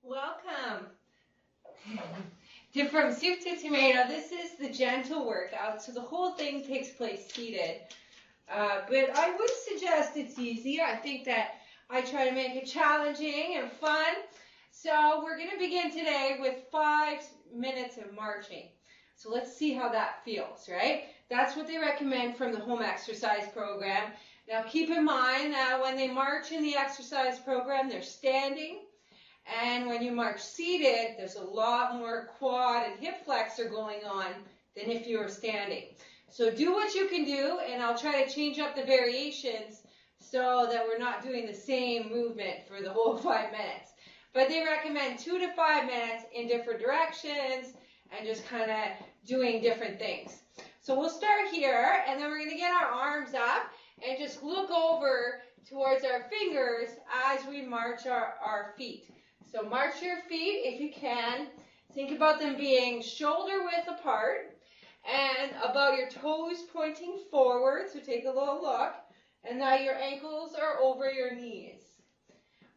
Welcome. From soup to tomato, this is the gentle workout, so the whole thing takes place seated. But I would suggest it's easy. I think that I try to make it challenging and fun. So we're going to begin today with 5 minutes of marching. So let's see how that feels, right? That's what they recommend from the home exercise program. Now keep in mind that when they march in the exercise program, they're standing. And when you march seated, there's a lot more quad and hip flexor going on than if you were standing. So do what you can do, and I'll try to change up the variations so that we're not doing the same movement for the whole 5 minutes. But they recommend 2 to 5 minutes in different directions and just kind of doing different things. So we'll start here, and then we're going to get our arms up and just look over towards our fingers as we march our feet. So march your feet if you can. Think about them being shoulder width apart and about your toes pointing forward. So take a little look. And now your ankles are over your knees.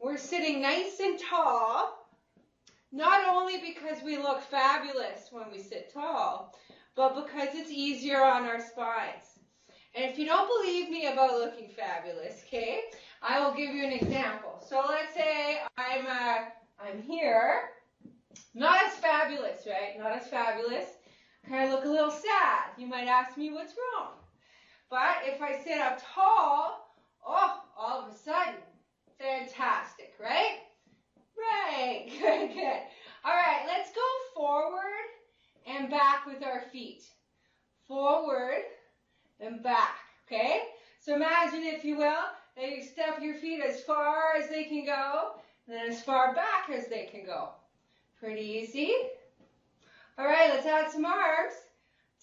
We're sitting nice and tall, not only because we look fabulous when we sit tall, but because it's easier on our spines. And if you don't believe me about looking fabulous, okay, I will give you an example. So let's say I'm here, not as fabulous, right? Not as fabulous. Kind of look a little sad. You might ask me what's wrong. But if I sit up tall, oh, all of a sudden, fantastic, right? Right, good, good. All right, let's go forward and back with our feet. Forward and back, okay? So imagine, if you will, that you step your feet as far as they can go, and then as far back as they can go. Pretty easy. All right, let's add some arms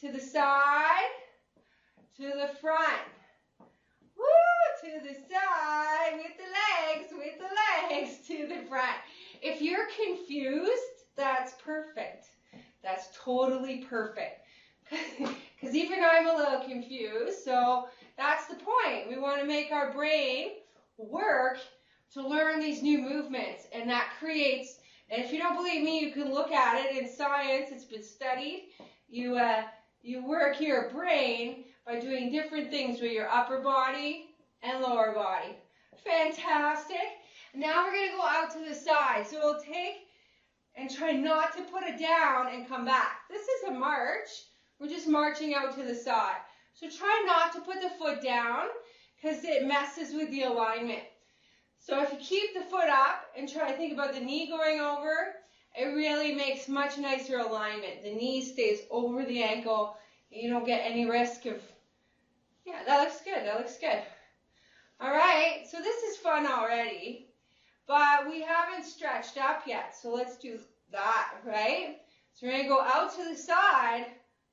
to the side, to the front. Woo, to the side, with the legs, to the front. If you're confused, that's perfect. That's totally perfect. Because even I'm a little confused, so that's the point. We want to make our brain work to learn these new movements, and that creates, and if you don't believe me, you can look at it in science. It's been studied. You work your brain by doing different things with your upper body and lower body. Fantastic. Now we're going to go out to the side. So we'll take and try not to put it down and come back. This is a march. We're just marching out to the side. So try not to put the foot down because it messes with the alignment. So if you keep the foot up and try to think about the knee going over, it really makes much nicer alignment. The knee stays over the ankle. You don't get any risk of, yeah, that looks good. That looks good. All right, so this is fun already, but we haven't stretched up yet. So let's do that, right? So we're going to go out to the side,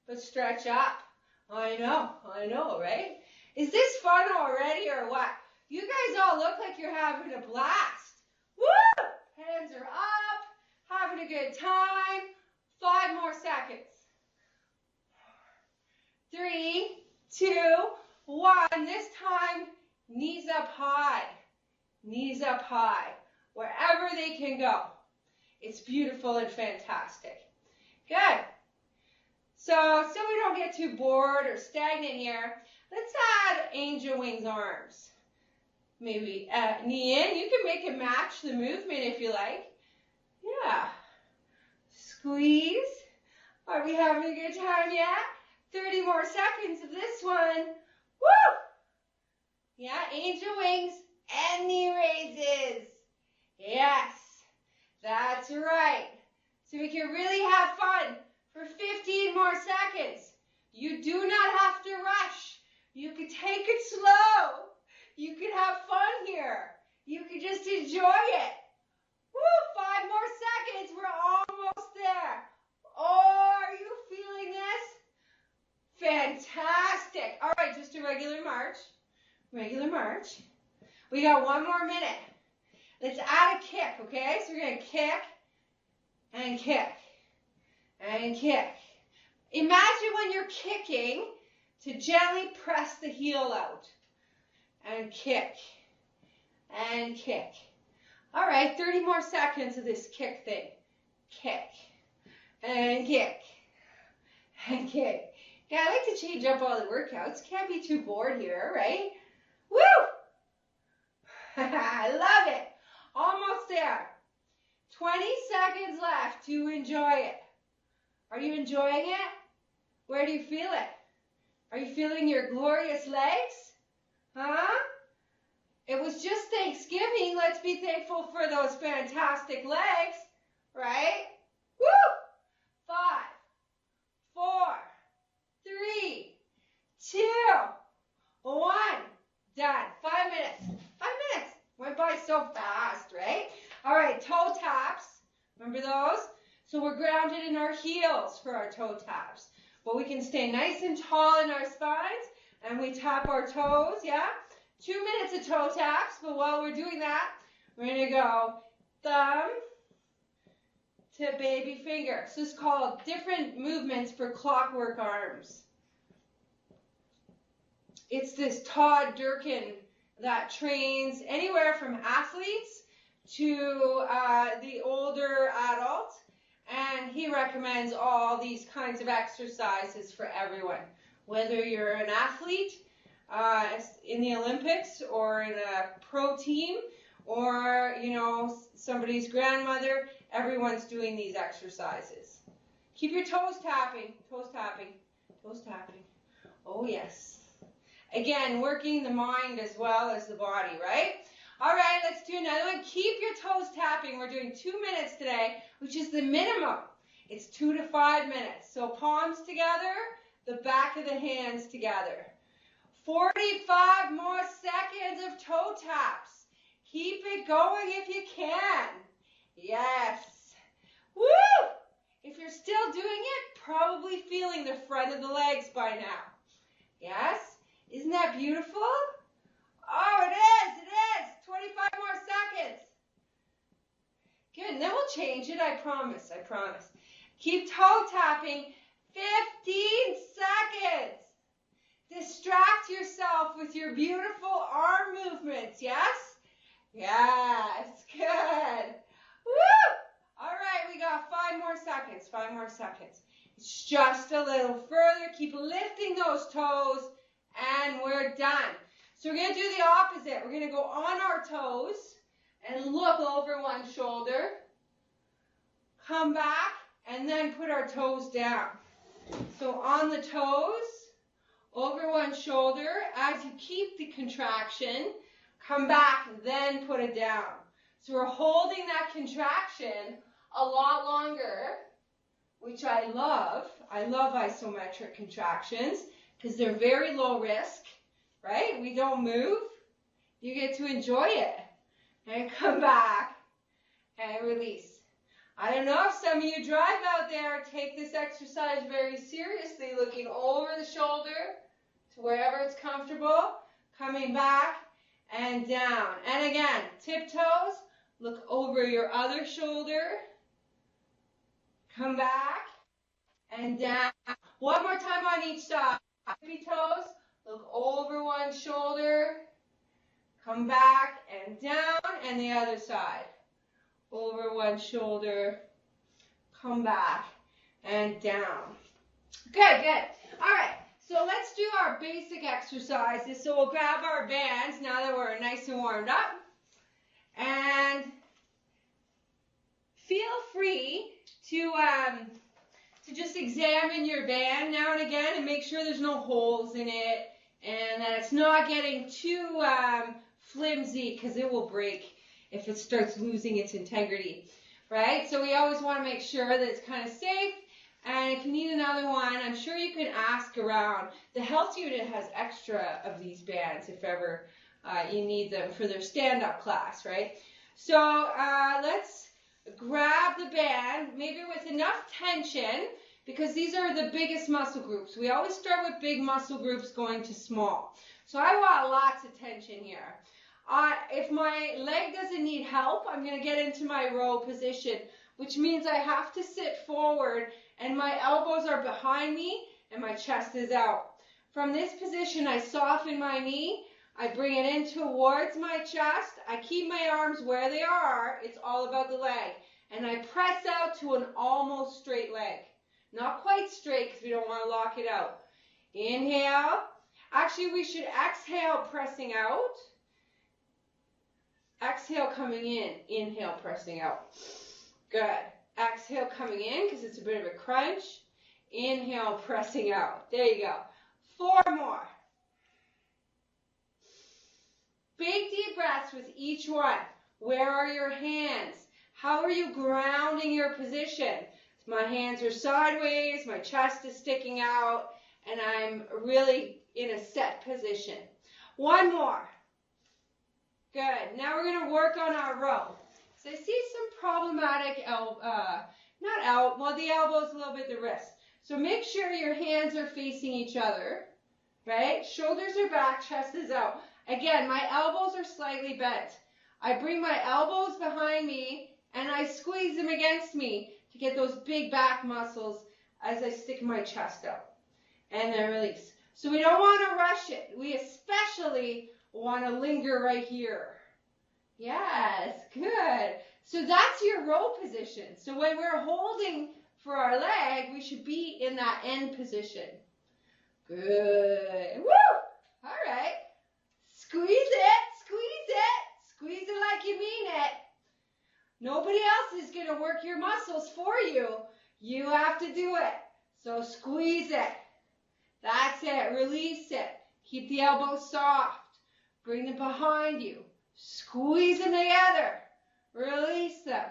but stretch up. I know, right? Is this fun already or what? You guys all look like you're having a blast. Woo! Hands are up, having a good time. 5 more seconds. 3, 2, 1. This time, knees up high. Knees up high. Wherever they can go. It's beautiful and fantastic. Good. So we don't get too bored or stagnant here, let's add angel wings arms. Maybe knee in. You can make it match the movement if you like. Yeah. Squeeze. Are we having a good time yet? 30 more seconds of this one. Woo! Yeah, angel wings and knee raises. Yes, that's right. So we can really have fun for 15 more seconds. You do not have to rush. You can take it slow. You can have fun here. You can just enjoy it. Woo, 5 more seconds. We're almost there. Oh, are you feeling this? Fantastic. All right, just a regular march. Regular march. We got 1 more minute. Let's add a kick, okay? So we're going to kick and kick and kick. Imagine when you're kicking to gently press the heel out. And kick, and kick. All right, 30 more seconds of this kick thing. Kick and kick and kick. Yeah, I like to change up all the workouts. Can't be too bored here, right? Woo! I love it. Almost there. 20 seconds left to enjoy it. Are you enjoying it? Where do you feel it? Are you feeling your glorious legs? Huh? It was just Thanksgiving. Let's be thankful for those fantastic legs, right? Woo! 5, 4, 3, 2, 1. Done. 5 minutes. 5 minutes. Went by so fast, right? All right, toe taps. Remember those? So we're grounded in our heels for our toe taps. But we can stay nice and tall in our spines, and we tap our toes, yeah? 2 minutes of toe taps, but while we're doing that, we're going to go thumb to baby finger. So it's called different movements for clockwork arms. It's this Todd Durkin that trains anywhere from athletes to the older adult, and he recommends all these kinds of exercises for everyone, whether you're an athlete in the Olympics or in a pro team, or somebody's grandmother. Everyone's doing these exercises. Keep your toes tapping, toes tapping, toes tapping. Oh yes. Again, working the mind as well as the body, right? All right, let's do another one. Keep your toes tapping. We're doing 2 minutes today, which is the minimum. It's 2 to 5 minutes. So palms together, the back of the hands together. 45 more seconds of toe taps. Keep it going if you can. Yes. Woo! If you're still doing it, probably feeling the front of the legs by now. Yes? Isn't that beautiful? Oh, it is. It is. 25 more seconds. Good. And then we'll change it. I promise. I promise. Keep toe tapping. 15 seconds. Distract yourself with your beautiful arm movements. Yes? Yes. Good. Woo! All right. We got 5 more seconds. 5 more seconds. It's just a little further. Keep lifting those toes. And we're done. So we're going to do the opposite. We're going to go on our toes and look over one shoulder. Come back and then put our toes down. So on the toes, over one shoulder. As you keep the contraction, come back, then put it down. So we're holding that contraction a lot longer, which I love. I love isometric contractions because they're very low risk, right? We don't move. You get to enjoy it. And come back and release. I don't know if some of you drive out there, take this exercise very seriously, looking over the shoulder to wherever it's comfortable, coming back and down. And again, tiptoes, look over your other shoulder, come back and down. One more time on each side. Tippy toes, look over one shoulder, come back and down, and the other side. Over one shoulder, come back and down. Good, good. All right, so let's do our basic exercises. So we'll grab our bands now that we're nice and warmed up. And feel free to just examine your band now and again and make sure there's no holes in it and that it's not getting too flimsy, because it will break if it starts losing its integrity, right? So we always want to make sure that it's kind of safe. And if you need another one, I'm sure you can ask around. The health unit has extra of these bands if ever you need them for their stand-up class, right? So let's grab the band, maybe with enough tension, because these are the biggest muscle groups. We always start with big muscle groups going to small. So I want lots of tension here. If my leg doesn't need help, I'm going to get into my row position, which means I have to sit forward and my elbows are behind me and my chest is out. From this position, I soften my knee. I bring it in towards my chest. I keep my arms where they are. It's all about the leg. And I press out to an almost straight leg. Not quite straight because we don't want to lock it out. Inhale. Actually, we should exhale, pressing out. Exhale, coming in. Inhale, pressing out. Good. Exhale, coming in because it's a bit of a crunch. Inhale, pressing out. There you go. 4 more. Big deep breaths with each one. Where are your hands? How are you grounding your position? My hands are sideways, my chest is sticking out, and I'm really in a set position. 1 more. Good. Now we're going to work on our row. So I see some problematic the elbows, a little bit the wrist. So make sure your hands are facing each other, right? Shoulders are back, chest is out. Again, my elbows are slightly bent. I bring my elbows behind me and I squeeze them against me to get those big back muscles as I stick my chest out. And then release. So we don't want to rush it. We especially want to linger right here. Yes, good. So that's your row position. So when we're holding for our leg, we should be in that end position. Good. Woo! All right. Squeeze it, squeeze it, squeeze it like you mean it. Nobody else is going to work your muscles for you. You have to do it. So squeeze it. That's it. Release it. Keep the elbows soft. Bring them behind you. Squeeze them together. Release them.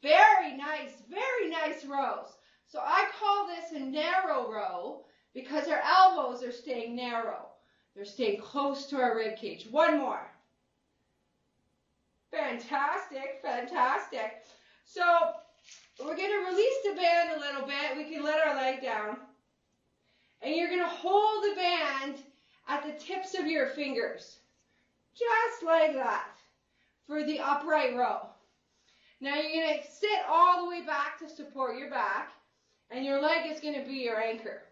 Very nice rows. So I call this a narrow row because our elbows are staying narrow. They're staying close to our rib cage. 1 more. Fantastic, fantastic. So we're going to release the band a little bit. We can let our leg down. And you're going to hold the band at the tips of your fingers. Just like that for the upright row. Now you're going to sit all the way back to support your back. And your leg is going to be your anchor.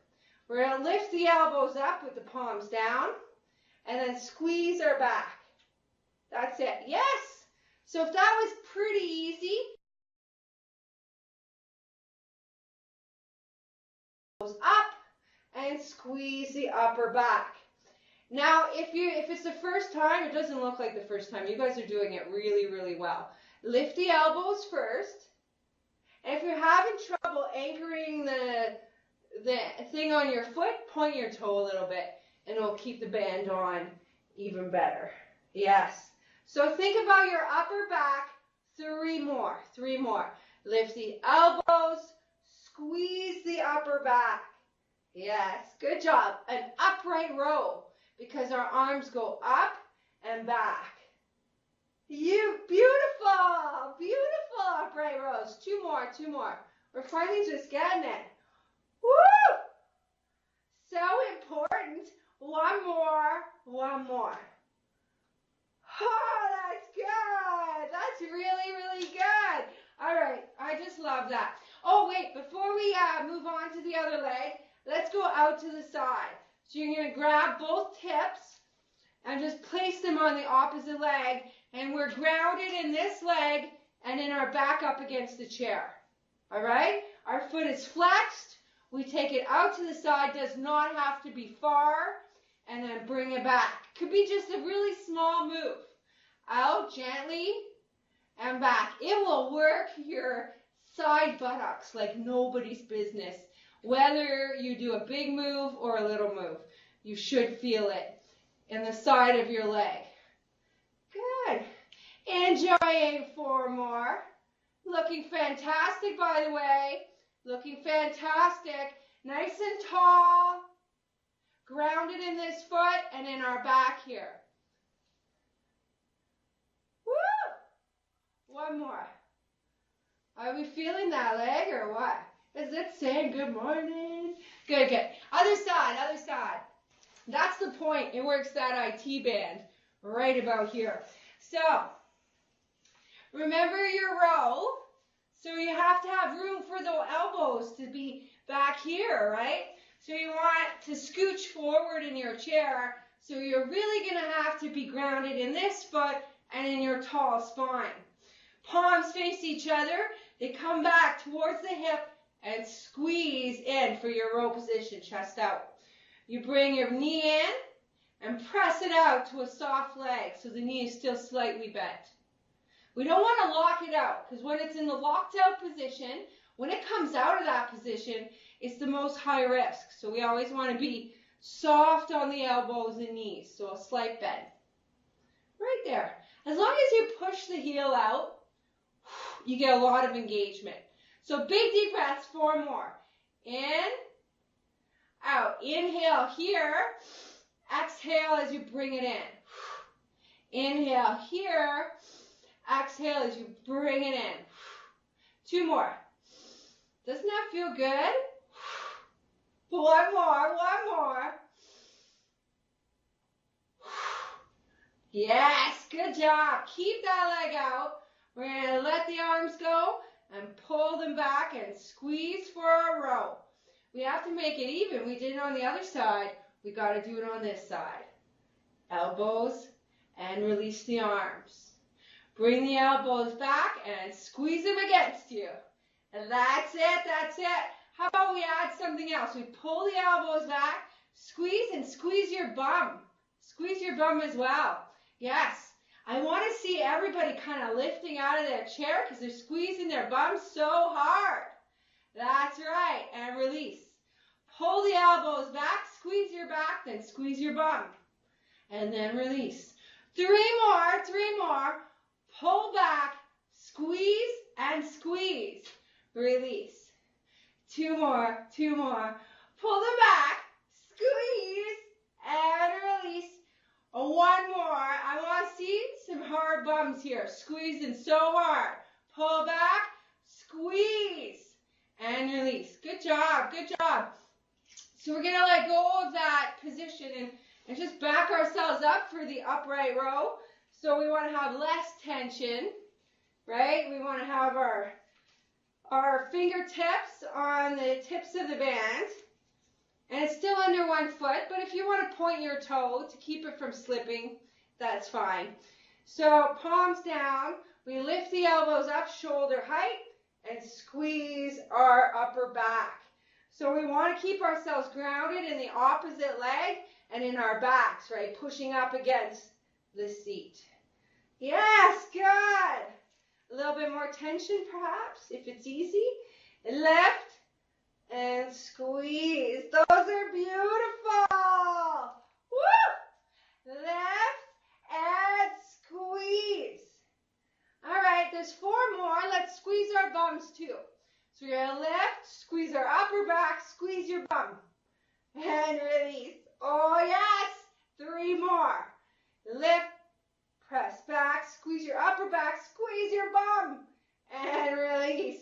We're going to lift the elbows up with the palms down and then squeeze our back. That's it. Yes. So if that was pretty easy, goes up and squeeze the upper back. Now, if it's the first time, it doesn't look like the first time. You guys are doing it really, really well. Lift the elbows first. And if you're having trouble anchoring the thing on your foot, point your toe a little bit, and it'll keep the band on even better. Yes. So think about your upper back. 3 more. 3 more. Lift the elbows. Squeeze the upper back. Yes. Good job. An upright row because our arms go up and back. You beautiful. Beautiful upright rows. 2 more. 2 more. We're finally just getting it. Woo! So important. 1 more. 1 more. Oh, that's good. That's really, really good. All right. I just love that. Oh, wait. Before we move on to the other leg, let's go out to the side. So you're going to grab both tips and just place them on the opposite leg. And we're grounded in this leg and in our back up against the chair. All right? Our foot is flexed. We take it out to the side. Does not have to be far. And then bring it back. Could be just a really small move. Out gently and back. It will work your side buttocks like nobody's business. Whether you do a big move or a little move, you should feel it in the side of your leg. Good. Enjoying 4 more. Looking fantastic, by the way. Looking fantastic. Nice and tall. Grounded in this foot and in our back here. Woo! 1 more. Are we feeling that leg or what? Is it saying good morning? Good, good. Other side, other side. That's the point. It works that IT band right about here. So, remember your row. So you have to have room for the elbows to be back here, right? So you want to scooch forward in your chair So you're really going to have to be grounded in this foot and in your tall spine. Palms face each other. They come back towards the hip and squeeze in for your row position, chest out. You bring your knee in and press it out to a soft leg so the knee is still slightly bent. We don't want to lock it out because when it's in the locked out position, when it comes out of that position, it's the most high risk. So we always want to be soft on the elbows and knees, so a slight bend. Right there. As long as you push the heel out, you get a lot of engagement. So big deep breaths, 4 more. In, out. Inhale here. Exhale as you bring it in. Inhale here. Exhale as you bring it in. 2 more. Doesn't that feel good? 1 more, 1 more. Yes, good job. Keep that leg out. We're going to let the arms go and pull them back and squeeze for a row. We have to make it even. We did it on the other side. We got to do it on this side. Elbows and release the arms. Bring the elbows back and squeeze them against you. And that's it, that's it. How about we add something else? We pull the elbows back, squeeze and squeeze your bum. Squeeze your bum as well. Yes. I want to see everybody kind of lifting out of their chair because they're squeezing their bum so hard. That's right. And release. Pull the elbows back, squeeze your back, then squeeze your bum. And then release. 3 more, 3 more. Pull back, squeeze and squeeze. Release. 2 more, 2 more. Pull them back, squeeze and release. 1 more. I want to see some hard bums here. Squeezing so hard. Pull back, squeeze, and release. Good job, good job. So we're going to let go of that position and just back ourselves up for the upright row. So we want to have less tension, right? We want to have our fingertips on the tips of the band. And it's still under 1 foot, but if you want to point your toe to keep it from slipping, that's fine. So palms down, we lift the elbows up, shoulder height, and squeeze our upper back. So we want to keep ourselves grounded in the opposite leg and in our backs, right? Pushing up against the seat. Yes, good. A little bit more tension perhaps, if it's easy. Lift. And squeeze. Those are beautiful. Woo! Lift and squeeze. All right, there's 4 more. Let's squeeze our bums too. So we're going to lift, squeeze our upper back, squeeze your bum. And release. Oh, yes. 3 more. Lift, press back, squeeze your upper back, squeeze your bum. And release.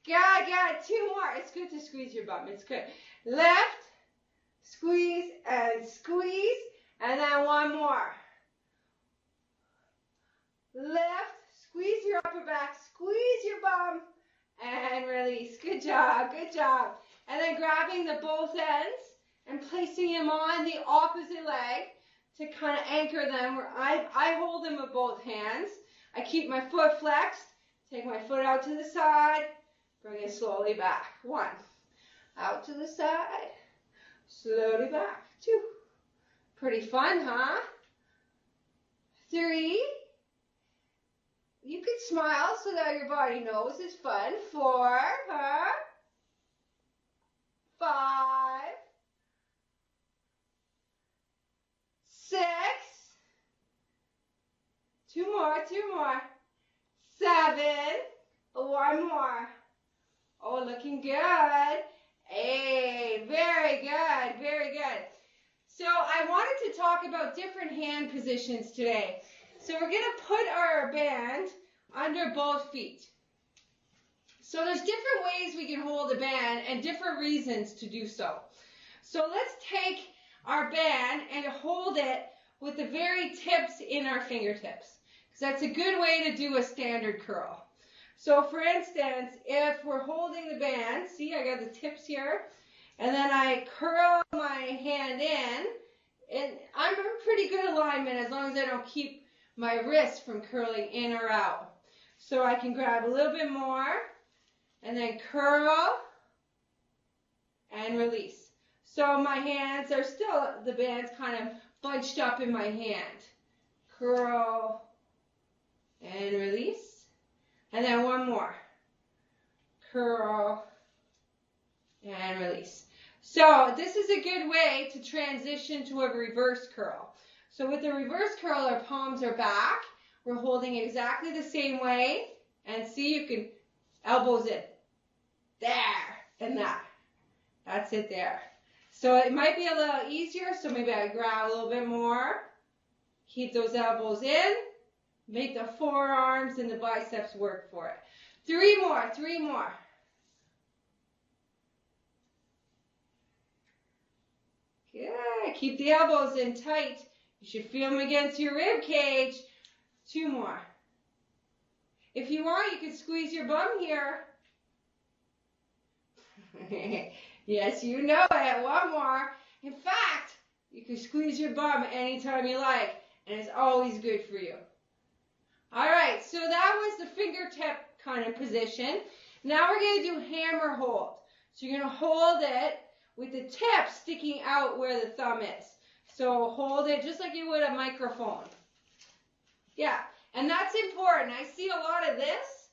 Got it. 2 more. It's good to squeeze your bum. It's good. Lift, squeeze, and squeeze. And then 1 more. Lift, squeeze your upper back, squeeze your bum, and release. Good job. Good job. And then grabbing the both ends and placing them on the opposite leg to kind of anchor them. Where I hold them with both hands. I keep my foot flexed. Take my foot out to the side. Bring it slowly back. 1. Out to the side. Slowly back. 2. Pretty fun, huh? 3. You can smile so that your body knows it's fun. 4. Huh? 5. 6. 2 more. 2 more. 7. 1 more. Oh, looking good. Hey, very good, very good. So I wanted to talk about different hand positions today. So we're going to put our band under both feet. So there's different ways we can hold a band and different reasons to do so. So let's take our band and hold it with the very tips in our fingertips, because that's a good way to do a standard curl. So for instance, if we're holding the band, see I got the tips here, and then I curl my hand in, And I'm in pretty good alignment as long as I don't keep my wrist from curling in or out. So I can grab a little bit more and then curl and release. So my hands are still, the band's kind of bunched up in my hand. Curl and release. And then one more. Curl and release. So this is a good way to transition to a reverse curl. So with the reverse curl, our palms are back. We're holding exactly the same way. And see, you can elbows in. There and that. That's it there. So it might be a little easier, so maybe I grab a little bit more. Keep those elbows in. Make the forearms and the biceps work for it. Three more. Good. Keep the elbows in tight. You should feel them against your rib cage. Two more. If you want, you can squeeze your bum here. Yes, you know it. One more. In fact, you can squeeze your bum anytime you like, and it's always good for you. All right, so that was the fingertip kind of position. Now we're going to do hammer hold. So you're going to hold it with the tip sticking out where the thumb is. So hold it just like you would a microphone. Yeah, and that's important. I see a lot of this,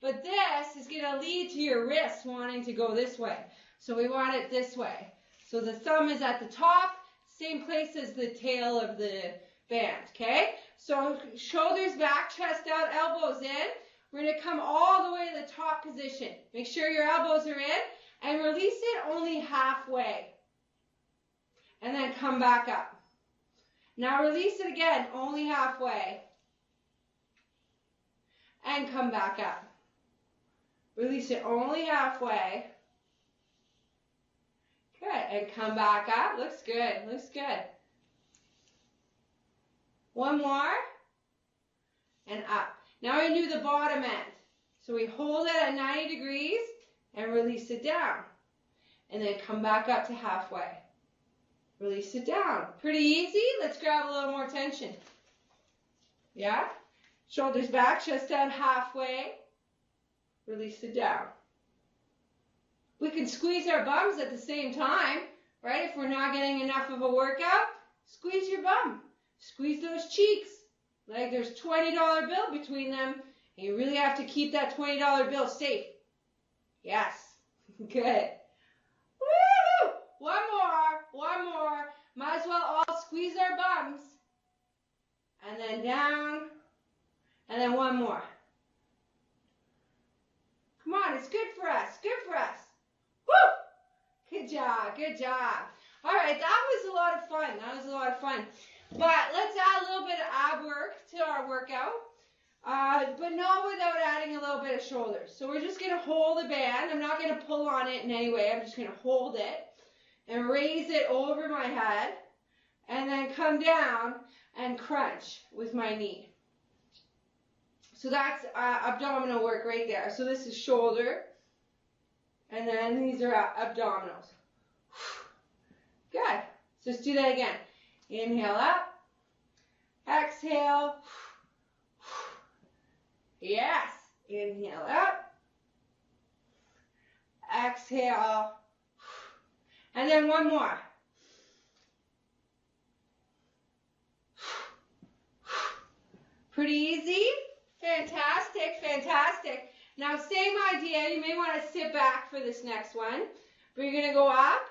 but this is going to lead to your wrist wanting to go this way. So we want it this way. So the thumb is at the top, same place as the tail of the band, okay? So shoulders back, chest out, elbows in. We're going to come all the way to the top position. Make sure your elbows are in and release it only halfway. And then come back up. Now release it again, only halfway. And come back up. Release it only halfway. Good, and come back up. Looks good, looks good. One more, and up. Now we do the bottom end. So we hold it at 90 degrees and release it down. And then come back up to halfway. Release it down. Pretty easy. Let's grab a little more tension. Yeah? Shoulders back, chest out halfway. Release it down. We can squeeze our bums at the same time, right? If we're not getting enough of a workout, squeeze your bum. Squeeze those cheeks. Like there's a $20 bill between them, and you really have to keep that $20 bill safe. Yes. Good. Woo! One more. Might as well all squeeze our bums. And then down. And then one more. Come on, it's good for us. Good for us. Woo! Good job. Good job. All right, that was a lot of fun. That was a lot of fun. But let's add a little bit of ab work to our workout, but not without adding a little bit of shoulders. So we're just going to hold the band. I'm not going to pull on it in any way. I'm just going to hold it and raise it over my head and then come down and crunch with my knee. So that's abdominal work right there. So this is shoulder, and then these are abdominals. Good. So let's do that again. Inhale up. Exhale. Yes. Inhale up. Exhale. And then one more. Pretty easy. Fantastic, fantastic. Now same idea. You may want to sit back for this next one. But you're going to go up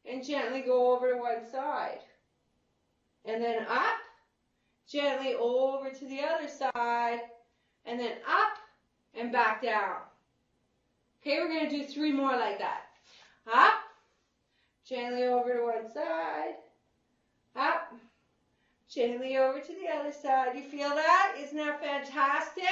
and gently go over to one side. And then up, gently over to the other side, and then up and back down. Okay, we're going to do 3 more like that. Up, gently over to one side, up, gently over to the other side. You feel that? Isn't that fantastic?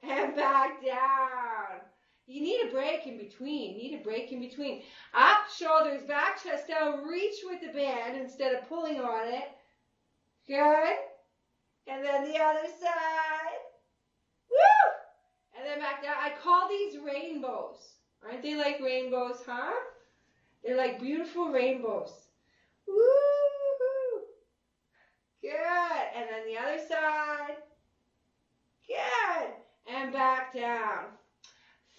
And back down. You need a break in between. You need a break in between. Up, shoulders back, chest down, reach with the band instead of pulling on it. Good. And then the other side. Woo! And then back down. I call these rainbows. Aren't they like rainbows, huh? They're like beautiful rainbows. Woo-hoo! Good. And then the other side. Good. And back down.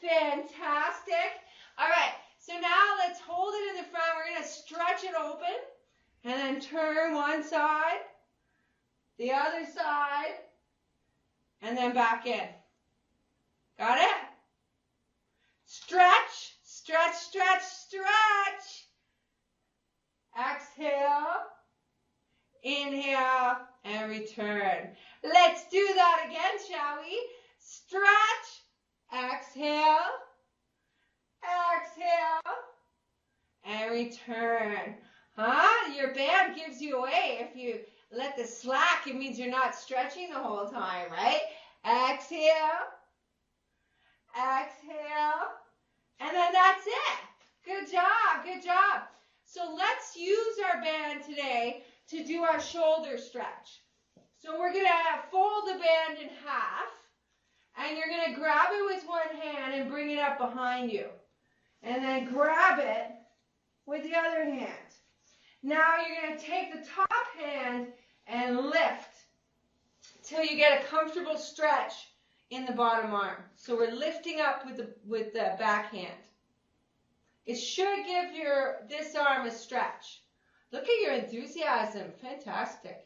Fantastic. All right. So now let's hold it in the front. We're going to stretch it open. And then turn one side. The other side. And then back in. Got it? Stretch. Stretch, stretch, stretch. Exhale. Inhale and return. Let's do that again, shall we? Stretch, exhale, exhale, and return. Huh? Your band gives you away. If you let the slack, it means you're not stretching the whole time, right? Exhale, exhale, and then that's it. Good job, good job. So let's use our band today to do our shoulder stretch. So we're going to fold the band in half, and you're going to grab it with one hand and bring it up behind you. And then grab it with the other hand. Now you're going to take the top hand and lift till you get a comfortable stretch in the bottom arm. So we're lifting up with the back hand. It should give this arm a stretch. Look at your enthusiasm. Fantastic.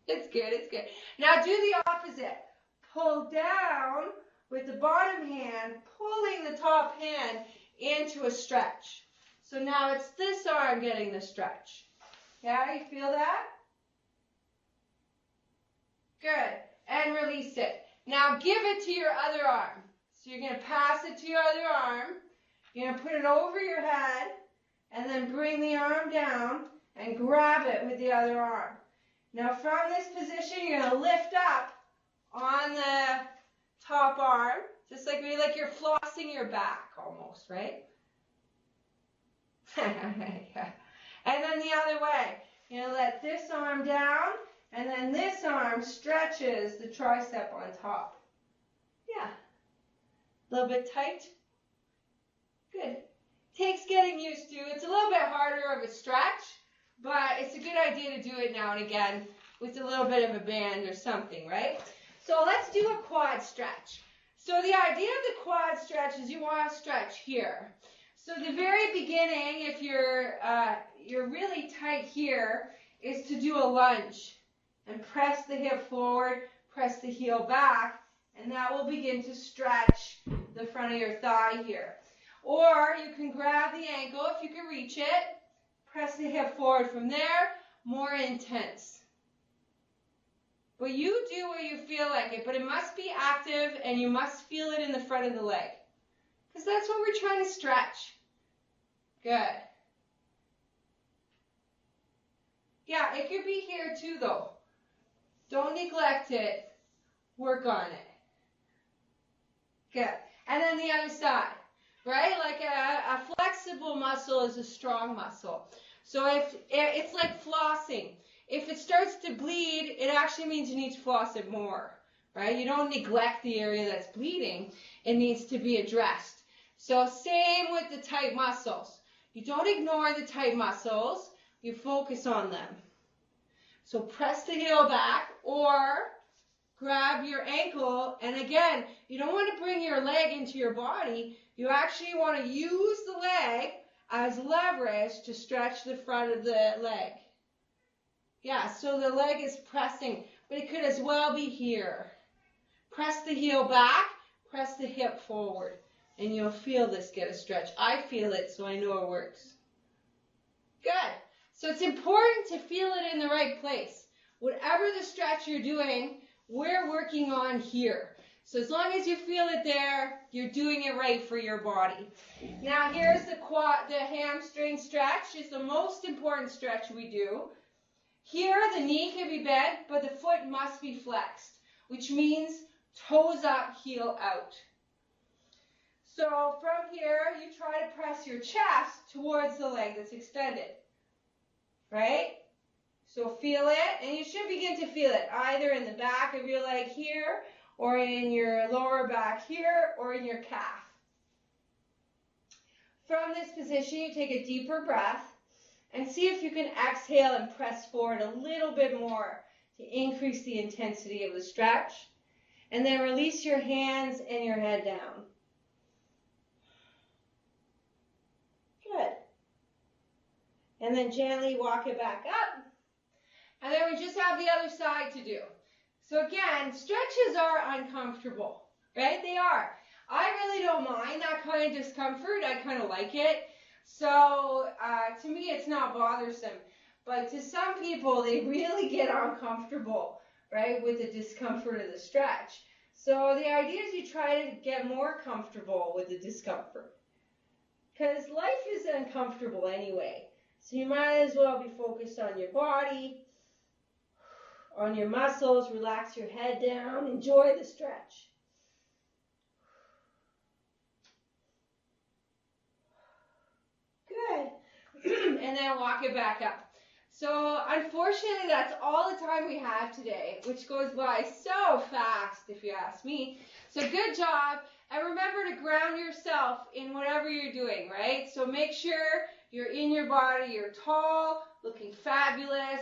It's good, it's good. Now do the opposite. Pull down with the bottom hand, pulling the top hand into a stretch. So now it's this arm getting the stretch. Yeah, you feel that? Good. And release it. Now give it to your other arm. So you're going to pass it to your other arm. You're going to put it over your head. And then bring the arm down and grab it with the other arm. Now from this position, you're going to lift up on the top arm, just like you're flossing your back almost, right? Yeah. And then the other way. You're going to let this arm down, and then this arm stretches the tricep on top. Yeah. A little bit tight. Good. Takes getting used to. It's a little bit harder of a stretch, but it's a good idea to do it now and again with a little bit of a band or something, right? So let's do a quad stretch. So the idea of the quad stretch is you want to stretch here. So the very beginning, if you're really tight here, is to do a lunge and press the hip forward, press the heel back, and that will begin to stretch the front of your thigh here. Or you can grab the ankle if you can reach it, press the hip forward from there, more intense. But you do what you feel like it, but it must be active and you must feel it in the front of the leg. Because that's what we're trying to stretch. Good. Yeah, it could be here too though. Don't neglect it. Work on it. Good. And then the other side. Right? Like a flexible muscle is a strong muscle. So if it's like flossing. If it starts to bleed, it actually means you need to floss it more. Right? You don't neglect the area that's bleeding. It needs to be addressed. So same with the tight muscles. You don't ignore the tight muscles. You focus on them. So press the heel back or grab your ankle. And again, you don't want to bring your leg into your body. You actually want to use the leg as leverage to stretch the front of the leg. Yeah, so the leg is pressing, but it could as well be here. Press the heel back, press the hip forward, and you'll feel this get a stretch. I feel it, so I know it works. Good. So it's important to feel it in the right place. Whatever the stretch you're doing, we're working on here. So as long as you feel it there, you're doing it right for your body. Now here's the hamstring stretch. It's the most important stretch we do. Here the knee can be bent, but the foot must be flexed, which means toes up, heel out. So from here, you try to press your chest towards the leg that's extended. Right? So feel it, and you should begin to feel it either in the back of your leg here, or in your lower back here, or in your calf. From this position, you take a deeper breath, And see if you can exhale and press forward a little bit more to increase the intensity of the stretch. And then release your hands and your head down. Good. And then gently walk it back up. And then we just have the other side to do. So again, stretches are uncomfortable, right? They are. I really don't mind that kind of discomfort. I kind of like it. So to me, it's not bothersome. But to some people, they really get uncomfortable, right, with the discomfort of the stretch. So the idea is you try to get more comfortable with the discomfort. Because life is uncomfortable anyway. So you might as well be focused on your body, on your muscles. Relax your head down. Enjoy the stretch. Good. And then walk it back up. So unfortunately, that's all the time we have today, which goes by so fast if you ask me. So good job. And remember to ground yourself in whatever you're doing, right? So make sure you're in your body, you're tall, looking fabulous.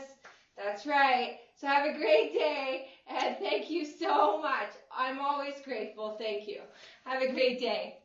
That's right. So have a great day, and thank you so much. I'm always grateful. Thank you. Have a great day.